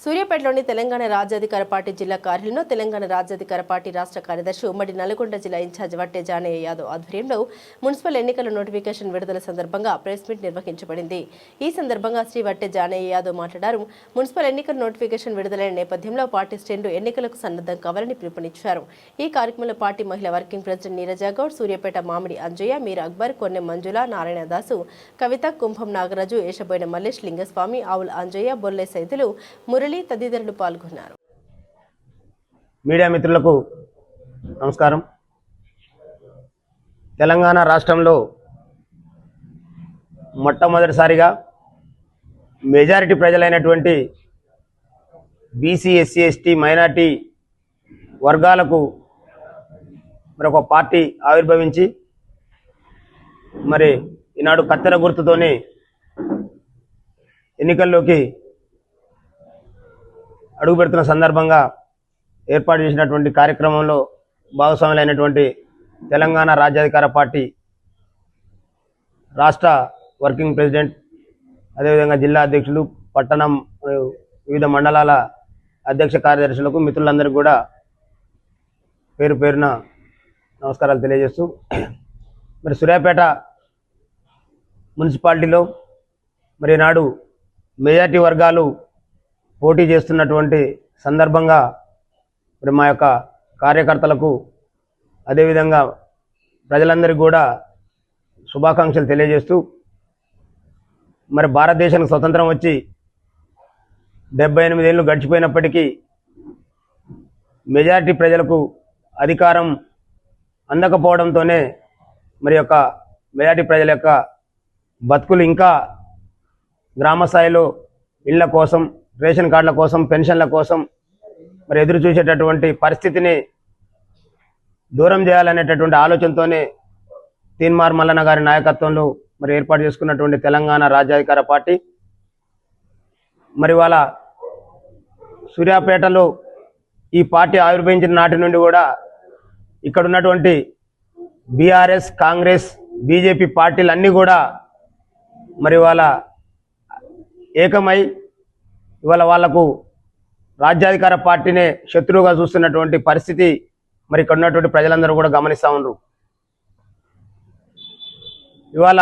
సూర్యాపేటలోని తెలంగాణ రాజ్యాధికార పార్టీ జిల్లా కార్యాలయంలో తెలంగాణ రాజ్యాధికార పార్టీ రాష్ట్ర కార్యదర్శి ఉమ్మడి నల్గొండ జిల్లా ఇన్ఛార్జ్ వట్టే జానయ్య యాదవ్ ఆధ్వర్యంలో మున్సిపల్ ఎన్నికల నోటిఫికేషన్ విడుదల సందర్భంగా ప్రెస్ మీట్ నిర్వహించబడింది. ఈ సందర్భంగా శ్రీ వట్టే జానయ్య యాదవ్ మాట్లాడారు. మున్సిపల్ ఎన్నికల నోటిఫికేషన్ విడుదలైన నేపథ్యంలో పార్టీ శ్రేణులు ఎన్నికలకు సన్నద్ధం కావాలని పిలుపునిచ్చారు. ఈ కార్యక్రమంలో పార్టీ మహిళా వర్కింగ్ ప్రెసిడెంట్ నీరజ గౌడ్, సూర్యాపేట మామిడి అంజయ్య, మీర్ అక్బర్, కొన్నె మంజుల, నారాయణ దాసు, కవిత, కుంభం నాగరాజు, ఏషబోయిన మల్లేష్, లింగస్వామి, ఆవుల అంజయ్య, బొల్లె సైదులు, మురళి తదితరులు పాల్గొన్నారు. మీడియా మిత్రులకు నమస్కారం. తెలంగాణ రాష్ట్రంలో మొట్టమొదటిసారిగా మెజారిటీ ప్రజలైనటువంటి బీసీ, ఎస్సీ, ఎస్టీ, మైనార్టీ వర్గాలకు మరొక పార్టీ ఆవిర్భవించి మరి ఈనాడు కత్తెర గుర్తుతోని ఎన్నికల్లోకి అడుగు పెడుతున్న సందర్భంగా ఏర్పాటు చేసినటువంటి కార్యక్రమంలో భాగస్వాములైనటువంటి తెలంగాణ రాజ్యాధికార పార్టీ రాష్ట్ర వర్కింగ్ ప్రెసిడెంట్, అదేవిధంగా జిల్లా అధ్యక్షులు, పట్టణం వివిధ మండలాల అధ్యక్ష కార్యదర్శులకు, మిత్రులందరికీ కూడా పేరు పేరున నమస్కారాలు తెలియజేస్తూ, మరి సూర్యాపేట మున్సిపాలిటీలో మరి నాడు మెజార్టీ వర్గాలు పోటీ చేస్తున్నటువంటి సందర్భంగా మరి మా యొక్క కార్యకర్తలకు, అదేవిధంగా ప్రజలందరికీ కూడా శుభాకాంక్షలు తెలియజేస్తూ, మరి భారతదేశానికి స్వతంత్రం వచ్చి 78 ఏళ్ళు గడిచిపోయినప్పటికీ మెజారిటీ ప్రజలకు అధికారం అందకపోవడంతోనే మరి యొక్క మెజారిటీ ప్రజల యొక్క బతుకులు ఇంకా గ్రామ స్థాయిలో ఇళ్ల కోసం, రేషన్ కార్డుల కోసం, పెన్షన్ల కోసం మరి ఎదురు చూసేటటువంటి పరిస్థితిని దూరం చేయాలనేటటువంటి ఆలోచనతోనే తీన్మార్ మల్లన్న గారి నాయకత్వంలో మరి ఏర్పాటు చేసుకున్నటువంటి తెలంగాణ రాజ్యాధికార పార్టీ మరి వాళ్ళ సూర్యాపేటలో ఈ పార్టీ ఆవిర్భవించిన నాటి నుండి కూడా ఇక్కడ ఉన్నటువంటి బీఆర్ఎస్, కాంగ్రెస్, బీజేపీ పార్టీలన్నీ కూడా మరి వాళ్ళ ఏకమై ఇవాళ వాళ్లకు రాజ్యాధికార పార్టీనే శత్రువుగా చూస్తున్నటువంటి పరిస్థితి మరి ఇక్కడ ఉన్నటువంటి ప్రజలందరూ కూడా గమనిస్తూ ఉన్నారు. ఇవాళ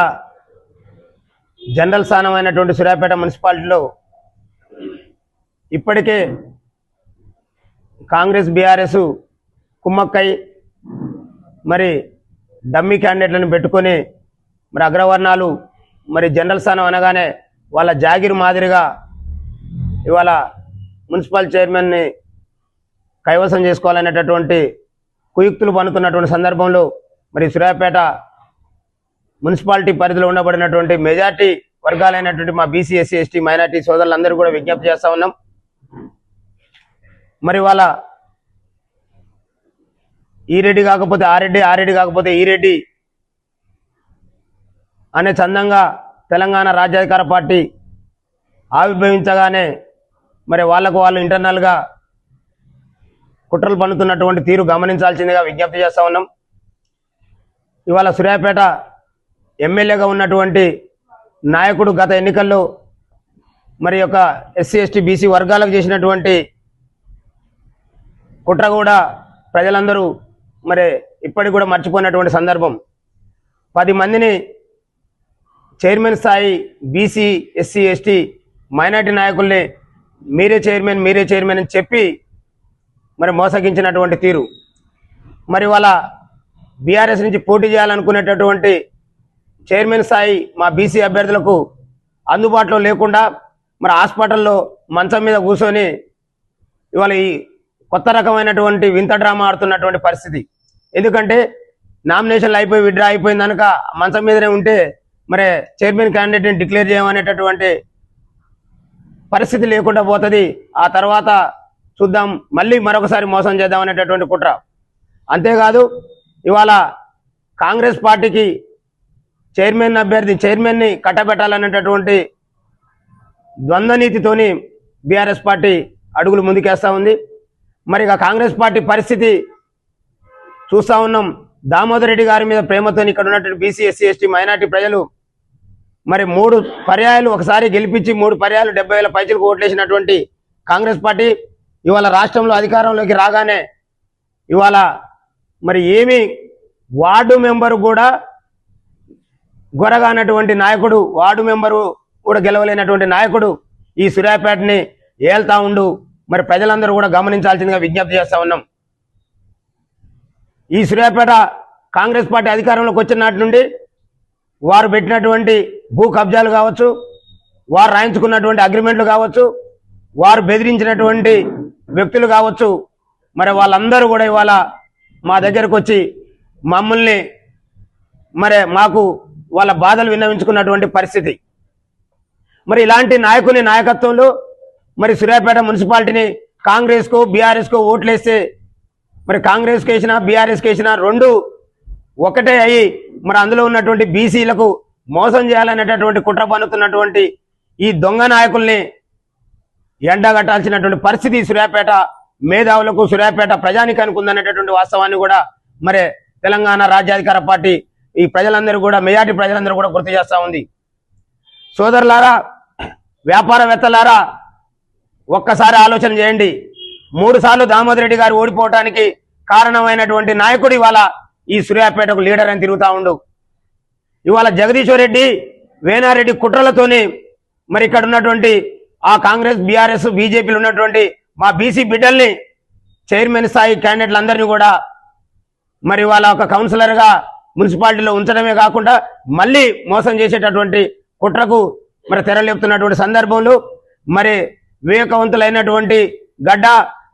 జనరల్ స్థానమైనటువంటి సూర్యాపేట మున్సిపాలిటీలో ఇప్పటికే కాంగ్రెస్, బీఆర్ఎస్ కుమ్మక్కై మరి డమ్మీ క్యాండిడేట్లను పెట్టుకొని మరి అగ్రవర్ణాలు మరి జనరల్ స్థానం అనగానే వాళ్ళ జాగిర్ మాదిరిగా ఇవాళ మున్సిపల్ చైర్మన్ని కైవసం చేసుకోవాలనేటటువంటి కుయుక్తులు పన్నుతున్నటువంటి సందర్భంలో మరి సూర్యాపేట మున్సిపాలిటీ పరిధిలో ఉండబడినటువంటి మెజార్టీ వర్గాలైనటువంటి మా బీసీ, ఎస్సీ, ఎస్టీ, మైనార్టీ సోదరులందరూ కూడా విజ్ఞప్తి చేస్తూ ఉన్నాం. మరి వాళ్ళ ఈ రెడ్డి కాకపోతే ఆ రెడ్డి, ఆ రెడ్డి కాకపోతే ఈ రెడ్డి అనే చందంగా తెలంగాణ రాజ్యాధికార పార్టీ ఆవిర్భవించగానే మరి వాళ్లకు వాళ్ళు ఇంటర్నల్గా కుట్రలు పన్నుతున్నటువంటి తీరు గమనించాల్సిందిగా విజ్ఞప్తి చేస్తూ ఉన్నాం. ఇవాళ సూర్యాపేట ఎమ్మెల్యేగా ఉన్నటువంటి నాయకుడు గత ఎన్నికల్లో మరి యొక్క ఎస్సీ, ఎస్టీ, బీసీ వర్గాలకు చేసినటువంటి కుట్ర కూడా ప్రజలందరూ మరి ఇప్పటికి కూడా మర్చిపోయినటువంటి సందర్భం. 10 మందిని చైర్మన్ స్థాయి బీసీ, ఎస్సీ, ఎస్టీ, మైనార్టీ నాయకుల్ని మీరే చైర్మన్ అని చెప్పి మరి మోసగించినటువంటి తీరు. మరి వాళ్ళ బీఆర్ఎస్ నుంచి పోటీ చేయాలనుకునేటటువంటి చైర్మన్ స్థాయి మా బీసీ అభ్యర్థులకు అందుబాటులో లేకుండా మరి హాస్పిటల్లో మంచం మీద కూర్చొని ఇవాళ ఈ కొత్త రకమైనటువంటి వింత డ్రామా ఆడుతున్నటువంటి పరిస్థితి. ఎందుకంటే నామినేషన్లు అయిపోయి విత్డ్రా అయిపోయింది కనుక మంచం మీదనే ఉంటే మరి చైర్మన్ క్యాండిడేట్ని డిక్లేర్ చేయమనేటటువంటి పరిస్థితి లేకుండా పోతుంది. ఆ తర్వాత చూద్దాం, మళ్ళీ మరొకసారి మోసం చేద్దామనేటటువంటి కుట్ర. అంతేకాదు ఇవాళ కాంగ్రెస్ పార్టీకి చైర్మన్ని కట్టబెట్టాలనేటటువంటి ద్వంద్వ నీతితోని బీఆర్ఎస్ పార్టీ అడుగులు ముందుకేస్తూ ఉంది. మరి ఇక కాంగ్రెస్ పార్టీ పరిస్థితి చూస్తూ ఉన్నాం. దామోదర్ రెడ్డి గారి మీద ప్రేమతో ఇక్కడ ఉన్నటువంటి బీసీ, ఎస్సీ, ఎస్టీ, మైనార్టీ ప్రజలు మరి 3 పర్యాయాలు ఒకసారి గెలిపించి 3 పర్యాయాలు 70,000 పైసలకు ఓట్లేసినటువంటి కాంగ్రెస్ పార్టీ ఇవాళ రాష్ట్రంలో అధికారంలోకి రాగానే ఇవాళ మరి ఏమి వార్డు మెంబరు కూడా గొరగానటువంటి నాయకుడు, వార్డు మెంబరు కూడా గెలవలేనటువంటి నాయకుడు ఈ సూర్యాపేటని ఏల్తా ఉండు మరి ప్రజలందరూ కూడా గమనించాల్సిందిగా విజ్ఞప్తి చేస్తా ఉన్నాం. ఈ సూర్యాపేట కాంగ్రెస్ పార్టీ అధికారంలోకి వచ్చిన నాటి నుండి వారు పెట్టినటువంటి భూ కబ్జాలు కావచ్చు, వారు రాయించుకున్నటువంటి అగ్రిమెంట్లు కావచ్చు, వారు బెదిరించినటువంటి వ్యక్తులు కావచ్చు, మరి వాళ్ళందరూ కూడా ఇవాళ మా దగ్గరకు వచ్చి మమ్మల్ని మరి మాకు వాళ్ళ బాధలు విన్నవించుకున్నటువంటి పరిస్థితి. మరి ఇలాంటి నాయకుని నాయకత్వంలో మరి సూర్యాపేట మున్సిపాలిటీని కాంగ్రెస్కు బీఆర్ఎస్కు ఓట్లేస్తే మరి కాంగ్రెస్కి వేసినా బీఆర్ఎస్కి వేసినా రెండు ఒకటే అయ్యి మరి అందులో ఉన్నటువంటి బీసీలకు మోసం చేయాలనేటటువంటి కుట్ర పన్నుతున్నటువంటి ఈ దొంగ నాయకుల్ని ఎండగట్టాల్సినటువంటి పరిస్థితి సూర్యాపేట మేధావులకు, సూర్యాపేట ప్రజానికానికి ఉందనేటటువంటి వాస్తవాన్ని కూడా మరి తెలంగాణ రాజ్యాధికార పార్టీ ఈ ప్రజలందరూ కూడా, మెజార్టీ ప్రజలందరూ కూడా గుర్తు చేస్తూ ఉంది. సోదరులారా, వ్యాపారవేత్తలారా, ఒక్కసారి ఆలోచన చేయండి. 3 సార్లు దామోదర్ రెడ్డి గారు ఓడిపోవటానికి కారణమైనటువంటి నాయకుడు ఇవాళ ఈ సూర్యాపేటకు లీడర్ అని తిరుగుతూ ఉండు. ఇవాళ జగదీశ్వర్ రెడ్డి, వేనారెడ్డి కుట్రలతోని మరి ఇక్కడ ఉన్నటువంటి ఆ కాంగ్రెస్, బీఆర్ఎస్, బీజేపీలు ఉన్నటువంటి మా బీసీ బిడ్డల్ని చైర్మన్ స్థాయి క్యాండిడేట్లందరినీ కూడా మరి వాళ్ళ ఒక కౌన్సిలర్గా మున్సిపాలిటీలో ఉంచడమే కాకుండా మళ్ళీ మోసం చేసేటటువంటి కుట్రకు మరి తెరలేపుతున్నటువంటి సందర్భంలో మరి వివేకవంతులైనటువంటి గడ్డ,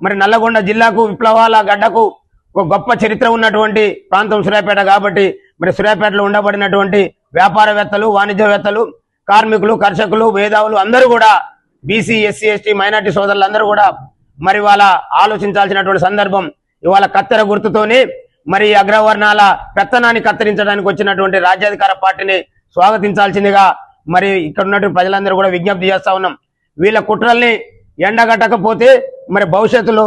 మరి నల్లగొండ జిల్లాకు, విప్లవాల గడ్డకు ఒక గొప్ప చరిత్ర ఉన్నటువంటి ప్రాంతం సూర్యాపేట కాబట్టి మరి సూర్యాపేటలో ఉండబడినటువంటి వ్యాపారవేత్తలు, వాణిజ్యవేత్తలు, కార్మికులు, కర్షకులు, మేధావులు అందరూ కూడా, బీసీ, ఎస్సీ, ఎస్టీ, మైనార్టీ సోదరులందరూ కూడా మరి వాళ్ళ ఆలోచించాల్సినటువంటి సందర్భం. ఇవాళ కత్తెర గుర్తుతోని మరి అగ్రవర్ణాల పెత్తనాన్ని కత్తిరించడానికి వచ్చినటువంటి రాజ్యాధికార పార్టీని స్వాగతించాల్సిందిగా మరి ఇక్కడ ఉన్నటువంటి ప్రజలందరూ కూడా విజ్ఞప్తి చేస్తా ఉన్నాం. వీళ్ళ కుట్రల్ని ఎండగట్టకపోతే మరి భవిష్యత్తులో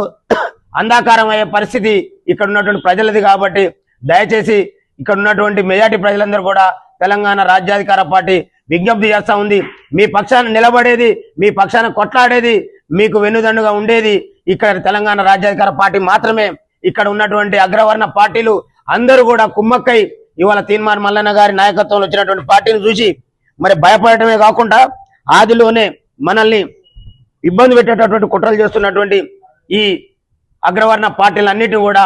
అంధాకారం అయ్యే పరిస్థితి ఇక్కడ ఉన్నటువంటి ప్రజలది కాబట్టి దయచేసి ఇక్కడ ఉన్నటువంటి మెజార్టీ ప్రజలందరూ కూడా తెలంగాణ రాజ్యాధికార పార్టీ విజ్ఞప్తి చేస్తా ఉంది. మీ పక్షాన నిలబడేది, మీ పక్షాన కొట్లాడేది, మీకు వెన్నుదండుగా ఉండేది ఇక్కడ తెలంగాణ రాజ్యాధికార పార్టీ మాత్రమే. ఇక్కడ ఉన్నటువంటి అగ్రవర్ణ పార్టీలు అందరూ కూడా కుమ్మక్కై ఇవాళ తీన్మార్ మల్లన్న గారి నాయకత్వంలో వచ్చినటువంటి పార్టీని చూసి మరి భయపడటమే కాకుండా ఆదిలోనే మనల్ని ఇబ్బంది పెట్టేటటువంటి కుట్రలు చేస్తున్నటువంటి ఈ అగ్రవర్ణ పార్టీలన్నిటిని కూడా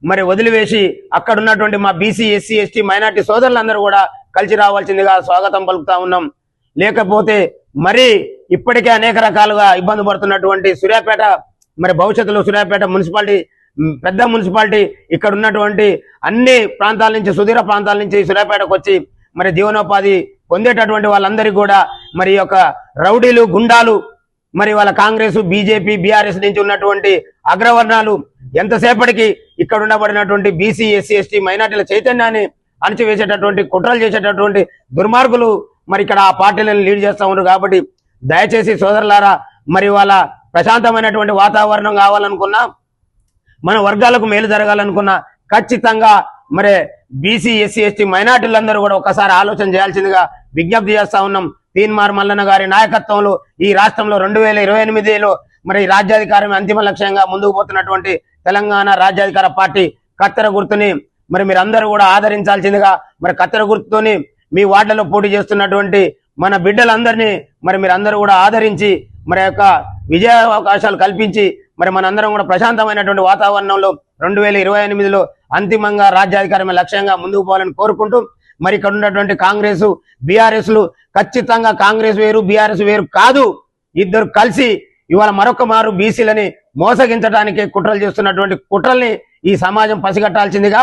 మరి వదిలివేసి అక్కడ ఉన్నటువంటి మా బీసీ, ఎస్సీ, ఎస్టీ, మైనార్టీ సోదరులందరూ కూడా కలిసి రావాల్సిందిగా స్వాగతం పలుకుతా ఉన్నాం. లేకపోతే మరి ఇప్పటికే అనేక రకాలుగా ఇబ్బంది పడుతున్నటువంటి సూర్యాపేట మరి భవిష్యత్తులో సూర్యాపేట మున్సిపాలిటీ పెద్ద మున్సిపాలిటీ ఇక్కడ ఉన్నటువంటి అన్ని ప్రాంతాల నుంచి, సుదూర ప్రాంతాల నుంచి సూర్యాపేటకు వచ్చి మరి జీవనోపాధి పొందేటటువంటి వాళ్ళందరికీ కూడా మరి యొక్క రౌడీలు, గుండాలు, మరి వాళ్ళ కాంగ్రెస్, బీజేపీ, బీఆర్ఎస్ నుంచి ఉన్నటువంటి అగ్రవర్ణాలు ఎంతసేపటికి ఇక్కడ ఉండబడినటువంటి బీసీ, ఎస్సీ, ఎస్టీ, మైనార్టీల చైతన్యాన్ని అణచివేసేటటువంటి కుట్రలు చేసేటటువంటి దుర్మార్గులు మరి ఇక్కడ ఆ పార్టీలను లీడ్ చేస్తూ ఉన్నారు. కాబట్టి దయచేసి సోదరులారా, మరి వాళ్ళ ప్రశాంతమైనటువంటి వాతావరణం కావాలనుకున్నా, మన వర్గాలకు మేలు జరగాలనుకున్నా ఖచ్చితంగా మరి బీసీ, ఎస్సీ, ఎస్టీ, మైనార్టీలందరూ కూడా ఒకసారి ఆలోచన చేయాల్సిందిగా విజ్ఞప్తి చేస్తా ఉన్నాం. తీన్మార్ మల్లన్న గారి నాయకత్వంలో ఈ రాష్ట్రంలో 2028లో మరి రాజ్యాధికారం అంతిమ లక్ష్యంగా ముందుకు పోతున్నటువంటి తెలంగాణ రాజ్యాధికార పార్టీ కత్తెర గుర్తుని మరి మీరందరూ కూడా ఆదరించాల్సిందిగా, మరి కత్తెర గుర్తుతోని మీ వార్డులలో పోటీ చేస్తున్నటువంటి మన బిడ్డలందరినీ మరి మీరందరూ కూడా ఆదరించి మరి యొక్క విజయ అవకాశాలు కల్పించి మరి మనందరం కూడా ప్రశాంతమైనటువంటి వాతావరణంలో 2028లో అంతిమంగా రాజ్యాధికారమే లక్ష్యంగా ముందుకు పోవాలని కోరుకుంటూ, మరి ఇక్కడ ఉన్నటువంటి కాంగ్రెస్, బీఆర్ఎస్లు ఖచ్చితంగా కాంగ్రెస్ వేరు, బీఆర్ఎస్ వేరు కాదు, ఇద్దరు కలిసి ఇవాళ మరొక మారు బీసీలని మోసగించడానికి కుట్రలు చేస్తున్నటువంటి కుట్రల్ని ఈ సమాజం పసిగట్టాల్సిందిగా